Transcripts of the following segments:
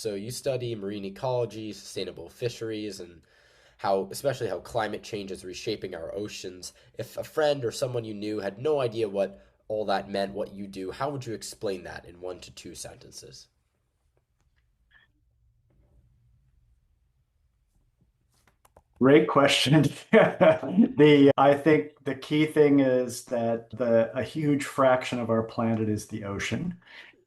So you study marine ecology, sustainable fisheries, and especially how climate change is reshaping our oceans. If a friend or someone you knew had no idea what all that meant, what you do, how would you explain that in 1 to 2 sentences? Great question. I think the key thing is that a huge fraction of our planet is the ocean,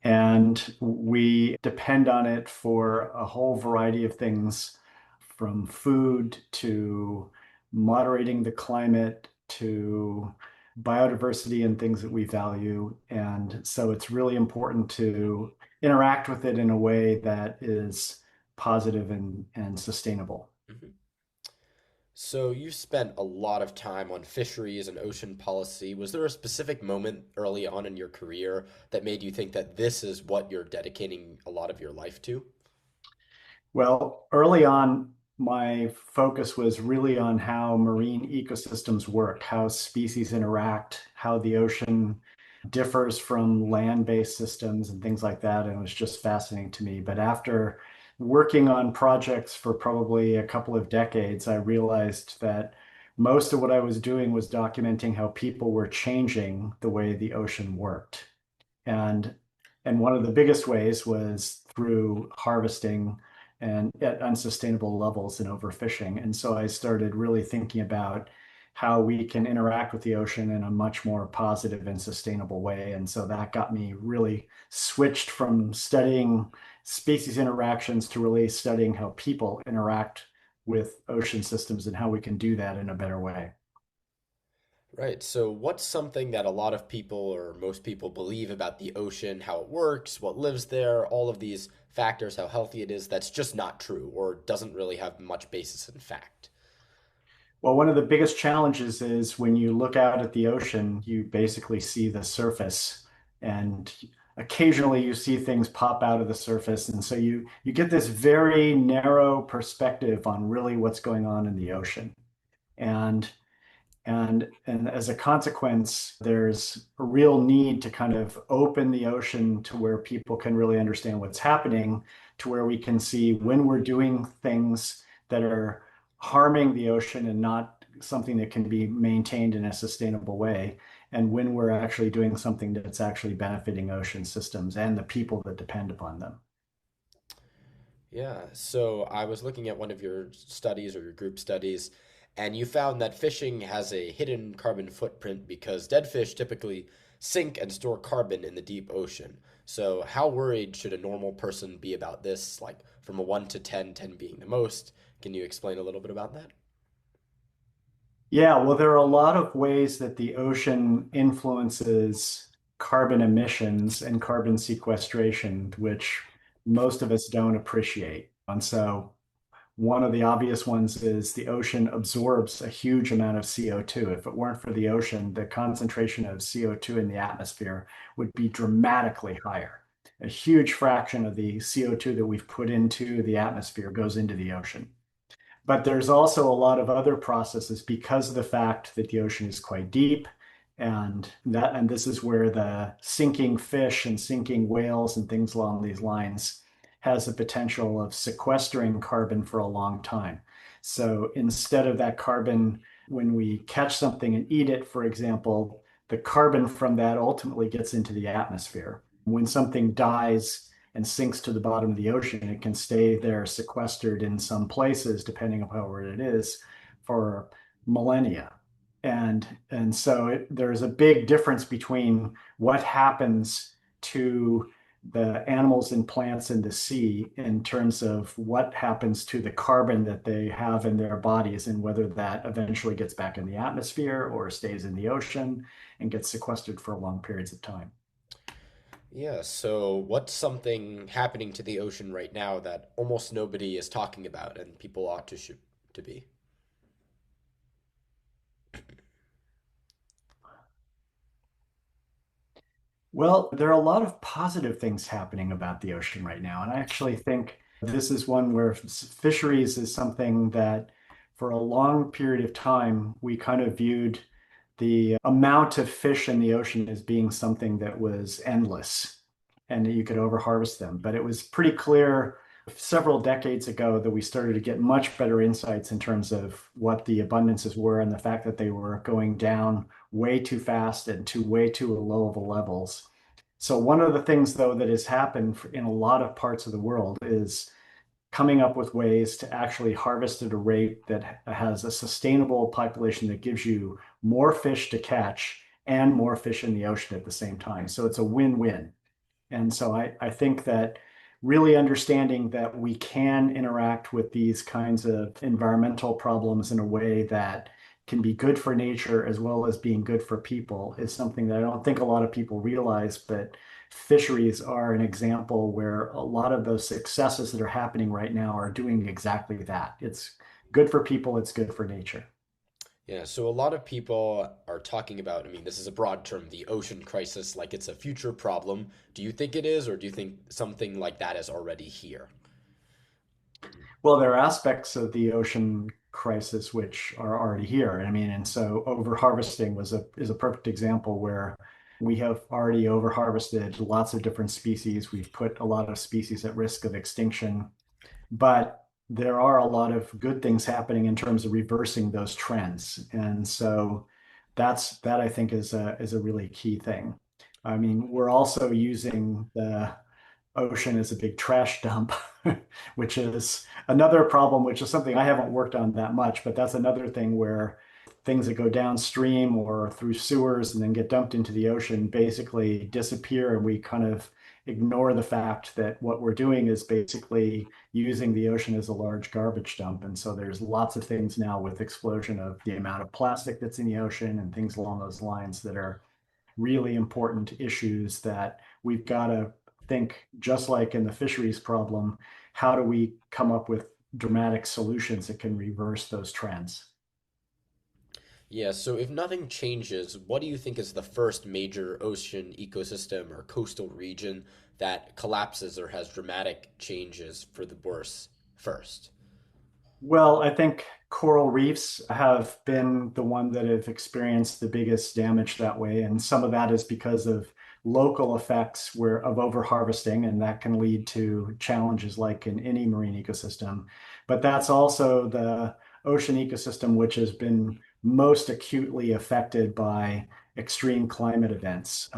and we depend on it for a whole variety of things, from food to moderating the climate to biodiversity and things that we value. And so it's really important to interact with it in a way that is positive and sustainable. Mhm. So you've spent a lot of time on fisheries and ocean policy. Was there a specific moment early on in your career that made you think that this is what you're dedicating a lot of your life to? Well, early on, my focus was really on how marine ecosystems work, how species interact, how the ocean differs from land-based systems and things like that. And it was just fascinating to me. But after working on projects for probably a couple of decades, I realized that most of what I was doing was documenting how people were changing the way the ocean worked. And and one of the biggest ways was through harvesting and at unsustainable levels and overfishing. And so I started really thinking about how we can interact with the ocean in a much more positive and sustainable way. And so that got me really switched from studying species interactions to really studying how people interact with ocean systems and how we can do that in a better way. Right. So, what's something that a lot of people or most people believe about the ocean, how it works, what lives there, all of these factors, how healthy it is, that's just not true or doesn't really have much basis in fact? Well, one of the biggest challenges is when you look out at the ocean, you basically see the surface, and occasionally you see things pop out of the surface. And so you get this very narrow perspective on really what's going on in the ocean. And and as a consequence, there's a real need to kind of open the ocean to where people can really understand what's happening, to where we can see when we're doing things that are harming the ocean and not something that can be maintained in a sustainable way, and when we're actually doing something that's actually benefiting ocean systems and the people that depend upon them. Yeah. So, I was looking at one of your studies or your group studies, and you found that fishing has a hidden carbon footprint because dead fish typically sink and store carbon in the deep ocean. So, how worried should a normal person be about this? Like from a 1 to 10, 10 being the most. Can you explain a little bit about that? Yeah, well, there are a lot of ways that the ocean influences carbon emissions and carbon sequestration, which most of us don't appreciate. And so, one of the obvious ones is the ocean absorbs a huge amount of CO2. If it weren't for the ocean, the concentration of CO2 in the atmosphere would be dramatically higher. A huge fraction of the CO2 that we've put into the atmosphere goes into the ocean. But there's also a lot of other processes because of the fact that the ocean is quite deep, and this is where the sinking fish and sinking whales and things along these lines has the potential of sequestering carbon for a long time. So instead of that carbon, when we catch something and eat it, for example, the carbon from that ultimately gets into the atmosphere. When something dies and sinks to the bottom of the ocean, it can stay there sequestered in some places, depending upon where it is, for millennia. And so there's a big difference between what happens to the animals and plants in the sea in terms of what happens to the carbon that they have in their bodies and whether that eventually gets back in the atmosphere or stays in the ocean and gets sequestered for long periods of time. Yeah, so what's something happening to the ocean right now that almost nobody is talking about and people ought to should to be? Well, there are a lot of positive things happening about the ocean right now. And I actually think this is one where fisheries is something that for a long period of time, we kind of viewed the amount of fish in the ocean as being something that was endless and that you could overharvest them. But it was pretty clear several decades ago that we started to get much better insights in terms of what the abundances were and the fact that they were going down way too fast and to way too low of levels. So one of the things, though, that has happened in a lot of parts of the world is coming up with ways to actually harvest at a rate that has a sustainable population that gives you more fish to catch and more fish in the ocean at the same time. So it's a win-win. And so I think that really understanding that we can interact with these kinds of environmental problems in a way that can be good for nature as well as being good for people is something that I don't think a lot of people realize, but fisheries are an example where a lot of those successes that are happening right now are doing exactly that. It's good for people, it's good for nature. Yeah, so a lot of people are talking about, I mean, this is a broad term, the ocean crisis, like it's a future problem. Do you think it is, or do you think something like that is already here? Well, there are aspects of the ocean crisis which are already here. I mean, and so overharvesting is a perfect example where we have already overharvested lots of different species. We've put a lot of species at risk of extinction, but there are a lot of good things happening in terms of reversing those trends. And so that I think is a really key thing. I mean, we're also using the ocean is a big trash dump, which is another problem, which is something I haven't worked on that much, but that's another thing where things that go downstream or through sewers and then get dumped into the ocean basically disappear. And we kind of ignore the fact that what we're doing is basically using the ocean as a large garbage dump. And so there's lots of things now with explosion of the amount of plastic that's in the ocean and things along those lines that are really important issues that we've got to think, just like in the fisheries problem, how do we come up with dramatic solutions that can reverse those trends? Yeah, so if nothing changes, what do you think is the first major ocean ecosystem or coastal region that collapses or has dramatic changes for the worse first? Well, I think coral reefs have been the one that have experienced the biggest damage that way. And some of that is because of local effects of overharvesting, and that can lead to challenges like in any marine ecosystem. But that's also the ocean ecosystem, which has been most acutely affected by extreme climate events,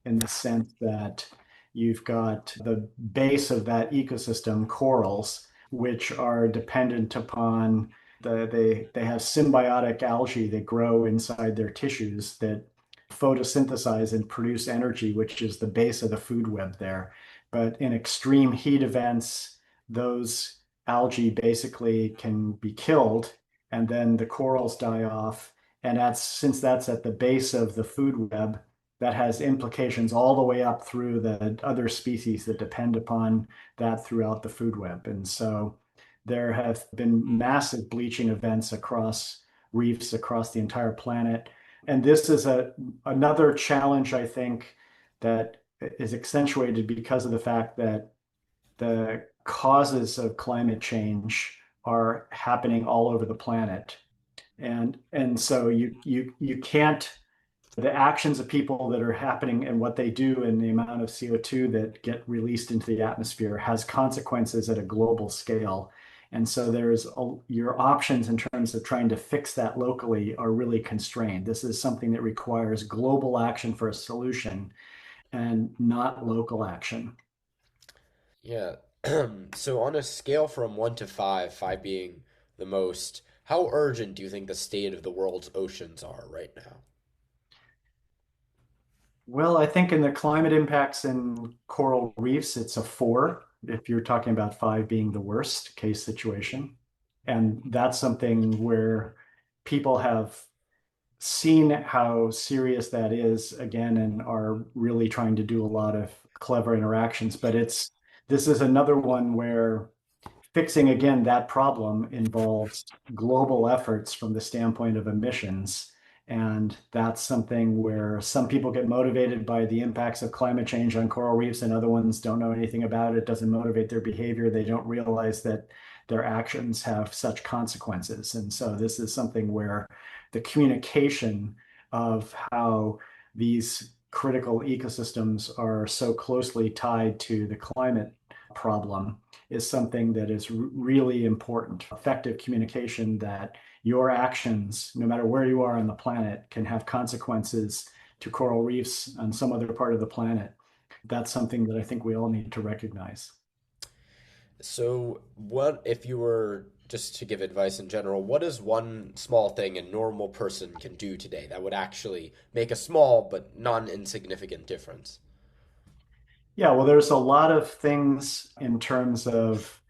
in the sense that you've got the base of that ecosystem, corals, which are dependent upon they have symbiotic algae that grow inside their tissues that photosynthesize and produce energy, which is the base of the food web there. But in extreme heat events, those algae basically can be killed, and then the corals die off. And since that's at the base of the food web, that has implications all the way up through the other species that depend upon that throughout the food web. And so there have been massive bleaching events across reefs across the entire planet. And this is another challenge, I think, that is accentuated because of the fact that the causes of climate change are happening all over the planet. And so you can't the actions of people that are happening and what they do and the amount of CO2 that get released into the atmosphere has consequences at a global scale. And so your options in terms of trying to fix that locally are really constrained. This is something that requires global action for a solution and not local action. Yeah. So on a scale from 1 to 5, 5 being the most, how urgent do you think the state of the world's oceans are right now? Well, I think in the climate impacts in coral reefs, it's a 4, if you're talking about 5 being the worst case situation. And that's something where people have seen how serious that is again and are really trying to do a lot of clever interactions. But this is another one where fixing again that problem involves global efforts from the standpoint of emissions. And that's something where some people get motivated by the impacts of climate change on coral reefs, and other ones don't know anything about it. It doesn't motivate their behavior. They don't realize that their actions have such consequences. And so this is something where the communication of how these critical ecosystems are so closely tied to the climate problem is something that is really important. Effective communication that your actions, no matter where you are on the planet, can have consequences to coral reefs on some other part of the planet. That's something that I think we all need to recognize. So, what if you were just to give advice in general, what is one small thing a normal person can do today that would actually make a small but non-insignificant difference? Yeah, well, there's a lot of things in terms of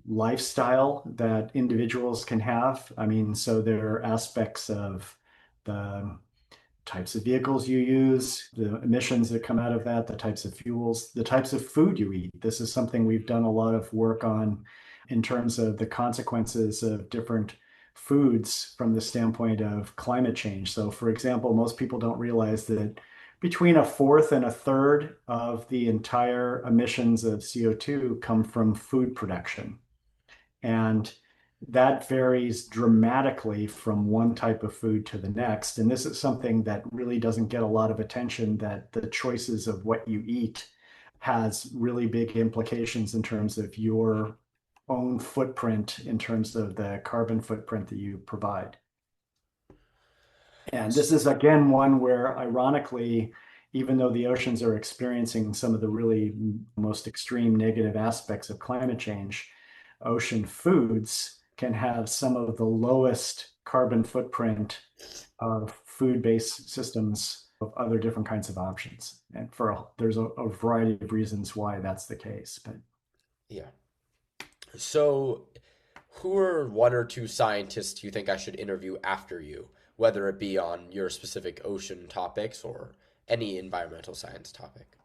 lifestyle that individuals can have. I mean, so there are aspects of the types of vehicles you use, the emissions that come out of that, the types of fuels, the types of food you eat. This is something we've done a lot of work on in terms of the consequences of different foods from the standpoint of climate change. So, for example, most people don't realize that between a fourth and a third of the entire emissions of CO2 come from food production. And that varies dramatically from one type of food to the next. And this is something that really doesn't get a lot of attention, that the choices of what you eat has really big implications in terms of your own footprint, in terms of the carbon footprint that you provide. And this is again one where, ironically, even though the oceans are experiencing some of the really most extreme negative aspects of climate change, ocean foods can have some of the lowest carbon footprint of food-based systems of other different kinds of options. And there's a variety of reasons why that's the case. But Yeah. So, who are one or two scientists you think I should interview after you, whether it be on your specific ocean topics or any environmental science topic?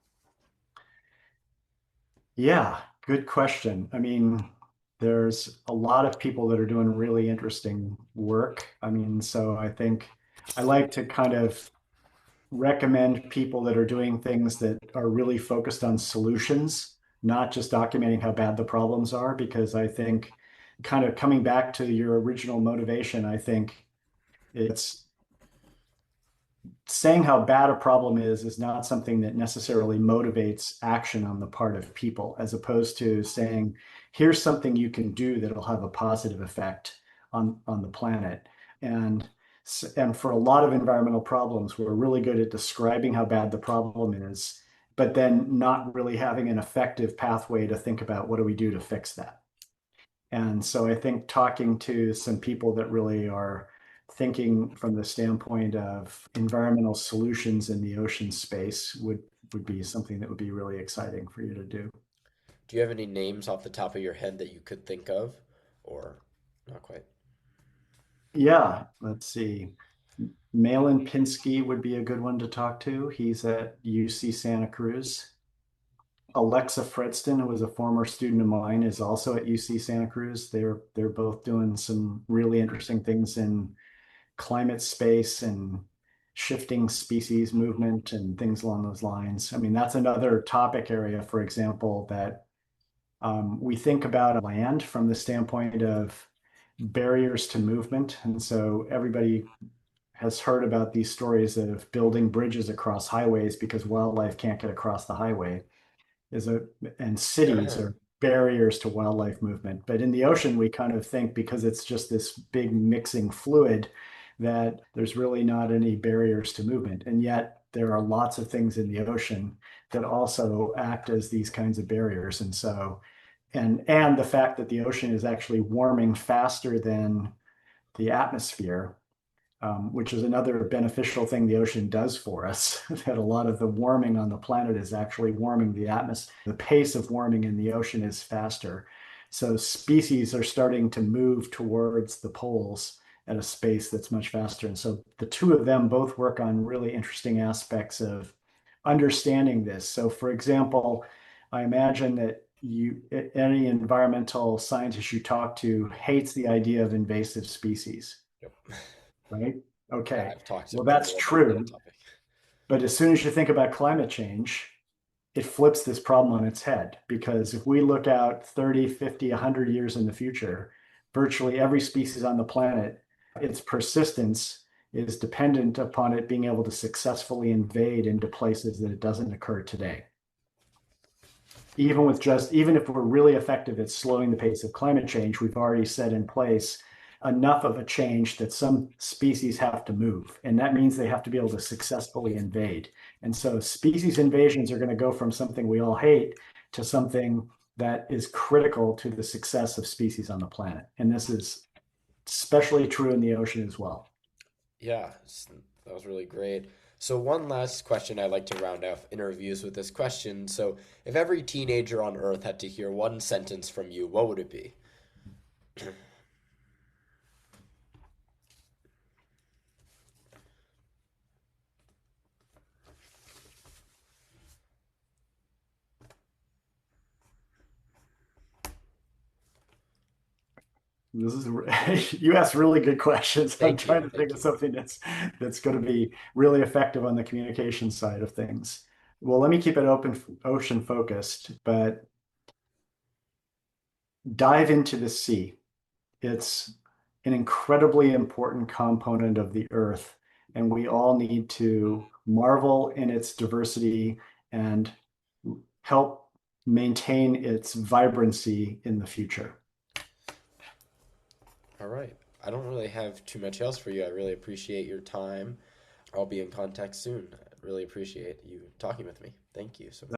yeah, good question. I mean, there's a lot of people that are doing really interesting work. I mean, so I think I like to kind of recommend people that are doing things that are really focused on solutions, not just documenting how bad the problems are, because I think kind of coming back to your original motivation, I think it's saying how bad a problem is not something that necessarily motivates action on the part of people, as opposed to saying, here's something you can do that'll have a positive effect on the planet. And and for a lot of environmental problems, we're really good at describing how bad the problem is, but then not really having an effective pathway to think about what do we do to fix that. And so I think talking to some people that really are thinking from the standpoint of environmental solutions in the ocean space would be something that would be really exciting for you to do. Do you have any names off the top of your head that you could think of, or not quite? Yeah, let's see. Malin Pinsky would be a good one to talk to. He's at UC Santa Cruz. Alexa Fredston, who was a former student of mine, is also at UC Santa Cruz. They're both doing some really interesting things in climate space and shifting species movement and things along those lines. I mean, that's another topic area, for example, that we think about land from the standpoint of barriers to movement. And so everybody has heard about these stories of building bridges across highways because wildlife can't get across the highway is a and cities are barriers to wildlife movement. But in the ocean, we kind of think because it's just this big mixing fluid that there's really not any barriers to movement. And yet there are lots of things in the ocean that also act as these kinds of barriers. And so and the fact that the ocean is actually warming faster than the atmosphere, which is another beneficial thing the ocean does for us, that a lot of the warming on the planet is actually warming the atmosphere. The pace of warming in the ocean is faster. So species are starting to move towards the poles at a space that's much faster. And so the two of them both work on really interesting aspects of understanding this. So for example, I imagine that any environmental scientist you talk to hates the idea of invasive species, Yep. right? Yeah, Okay. I've talked to Well, that's people about that true. topic. But as soon as you think about climate change, it flips this problem on its head. Because if we look out 30, 50, 100 years in the future, virtually every species on the planet, its persistence is dependent upon it being able to successfully invade into places that it doesn't occur today. even if we're really effective at slowing the pace of climate change, we've already set in place enough of a change that some species have to move. And that means they have to be able to successfully invade. And so species invasions are going to go from something we all hate to something that is critical to the success of species on the planet. And this is especially true in the ocean as well. Yeah, that was really great. So one last question I'd like to round off interviews with this question. So if every teenager on Earth had to hear one sentence from you, what would it be? This is you ask really good questions. I'm Thank trying you. to think Thank of you. something that's going to be really effective on the communication side of things. Well, let me keep it ocean focused, but dive into the sea. It's an incredibly important component of the earth, and we all need to marvel in its diversity and help maintain its vibrancy in the future. All right. I don't really have too much else for you. I really appreciate your time. I'll be in contact soon. I really appreciate you talking with me. Thank you so much.